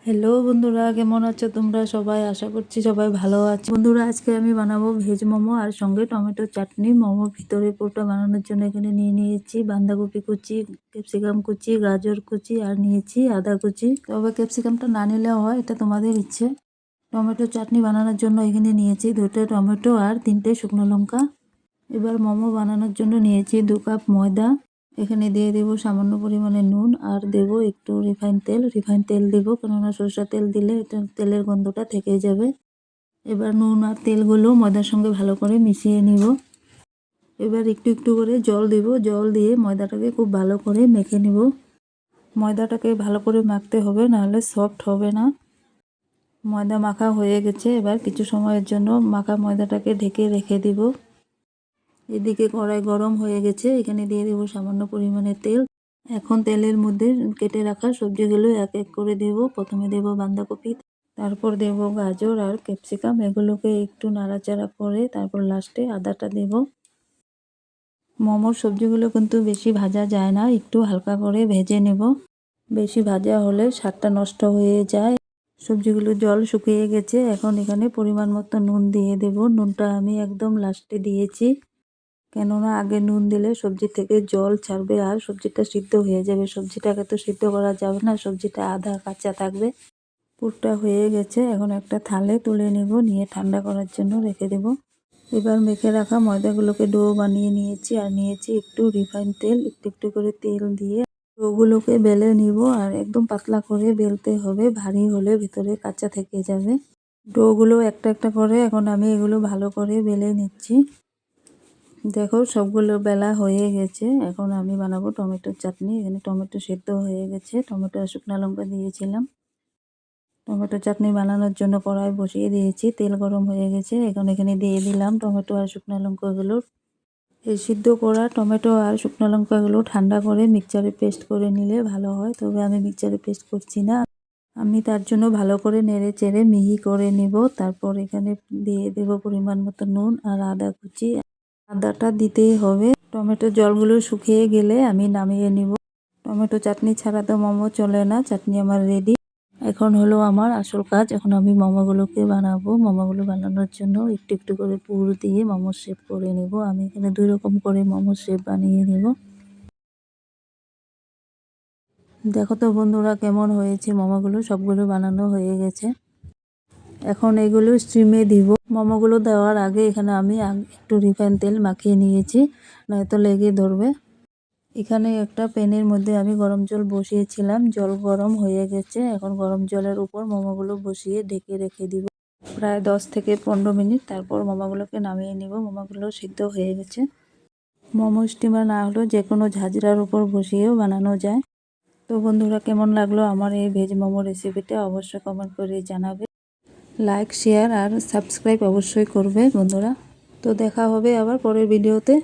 Hello বন্ধুরা, কেমন আছো তোমরা সবাই? আশা করছি সবাই ভালো আছো। বন্ধুরা, আজকে আমি বানাবো ভেজ মোমো আর সঙ্গে টমেটো চাটনি। মোমোর ভিতরে পুরোটা বানানোর জন্য এখানে নিয়ে নিয়েছি বাঁধাকপি কুচি, ক্যাপসিকাম কুচি, গাজর কুচি আর নিয়েছি আদা কুচি। তবে ক্যাপসিকামটা না নিলেও হয়, এটা তোমাদের ইচ্ছে। টমেটো চাটনি বানানোর জন্য এখানে নিয়েছি 2টা টমেটো আর 3টে শুকনো লঙ্কা। এবার মোমো বানানোর জন্য নিয়েছি 2 কাপ ময়দা। এখানে দিয়ে দেব সামান্য পরিমাণে নুন আর দেব একটু রিফাইন তেল দেব, কেননা সরষের তেল দিলে এটা তেলের গন্ধটা থেকে যাবে। এবার নুন আর তেলগুলো ময়দার সঙ্গে ভালো করে মিশিয়ে নিব। এবার একটু একটু করে জল দেব, জল দিয়ে ময়দাটাকে খুব ভালো করে মেখে নিব। ময়দাটাকে ভালো করে মাখতে হবে, নাহলে সফট হবে না। ময়দা মাখা হয়ে গেছে, এবার কিছু সময়ের জন্য মাখা ময়দাটাকে ঢেকে রেখে দিব। এদিকে কড়াই গরম হয়ে গেছে, এখানে দিয়ে দেবো সামান্য পরিমাণে তেল। এখন তেলের মধ্যে কেটে রাখা সবজিগুলো এক এক করে দেব। প্রথমে দেব বাঁধাকপি, তারপর দেব গাজর আর ক্যাপসিকাম। এগুলোকে একটু নাড়াচাড়া করে তারপর লাস্টে আদাটা দেব। মোমোর সবজিগুলো কিন্তু বেশি ভাজা যায় না, একটু হালকা করে ভেজে নেব। বেশি ভাজা হলে স্বাদটা নষ্ট হয়ে যায়। সবজিগুলো জল শুকিয়ে গেছে, এখন এখানে পরিমাণ মতো নুন দিয়ে দেব। নুনটা আমি একদম লাস্টে দিয়েছি, কেননা আগে নুন দিলে সবজি থেকে জল ছাড়বে আর সবজিটা সিদ্ধ হয়ে যাবে। সবজিটাকে তো সিদ্ধ করা যাবে না, সবজিটা আধা কাঁচা থাকবে। পুরটা হয়ে গেছে, এখন একটা থালে তুলে নেব, নিয়ে ঠান্ডা করার জন্য রেখে দেব। এবার মেখে রাখা ময়দাগুলোকে ডো বানিয়ে নিয়েছি আর নিয়েছি একটু রিফাইন তেল। একটু একটু করে তেল দিয়ে ডোগুলোকে বেলে নিব, আর একদম পাতলা করে বেলতে হবে, ভারী হলে ভিতরে কাঁচা থেকে যাবে। ডোগুলো একটা একটা করে এখন আমি এগুলো ভালো করে বেলে নিচ্ছি। দেখো সবগুলো বেলা হয়ে গেছে, এখন আমি বানাবো টমেটোর চাটনি। এখানে টমেটো সেদ্ধ হয়ে গেছে, টমেটো আর শুকনো লঙ্কা দিয়েছিলাম। টমেটো চাটনি বানানোর জন্য কড়াই বসিয়ে দিয়েছি, তেল গরম হয়ে গেছে। এখন এখানে দিয়ে দিলাম টমেটো আর শুকনো লঙ্কাগুলো। এই সিদ্ধ করা টমেটো আর শুকনো লঙ্কাগুলো ঠান্ডা করে মিক্সচারে পেস্ট করে নিলে ভালো হয়, তবে আমি মিক্সচারে পেস্ট করছি না। আমি তার জন্য ভালো করে নেড়ে চেড়ে মিহি করে নিব। তারপর এখানে দিয়ে দেব পরিমাণ মতো নুন আর আদা কুচি। আদাটা দিতেই হবে। টমেটো জলগুলো শুকিয়ে গেলে আমি নামিয়ে নিব। টমেটো চাটনি ছাড়া তো মোমো চলে না। চাটনি আমার রেডি। এখন হলো আমার আসল কাজ, এখন আমি মোমোগুলোকে বানাবো। মোমোগুলো বানানোর জন্য একটু একটু করে পুর দিয়ে মোমোর শেপ করে নেব। আমি এখানে 2 রকম করে মোমোর শেপ বানিয়ে নেব। দেখো তো বন্ধুরা কেমন হয়েছে মোমোগুলো, সবগুলো বানানো হয়ে গেছে। এখন এগুলো স্টিমে দিব। মোমোগুলো দেওয়ার আগে এখানে আমি একটু রিফাইন তেল মাখিয়ে নিয়েছি, নয়তো লেগে ধরবে। এখানে একটা প্যানের মধ্যে আমি গরম জল বসিয়েছিলাম, জল গরম হয়ে গেছে। এখন গরম জলের উপর মোমোগুলো বসিয়ে ঢেকে রেখে দিব প্রায় 10 থেকে 15 মিনিট। তারপর মোমোগুলোকে নামিয়ে নিব। মোমোগুলো সিদ্ধ হয়ে গেছে। মোমো স্টিমার না হলেও যে কোনো ঝাঁঝরার উপর বসিয়েও বানানো যায়। তো বন্ধুরা, কেমন লাগলো আমার এই ভেজ মোমো রেসিপিটা অবশ্যই কমেন্ট করে জানাবে। লাইক, শেয়ার আর সাবস্ক্রাইব অবশ্যই করবে বন্ধুরা। তো দেখা হবে আবার পরের ভিডিওতে।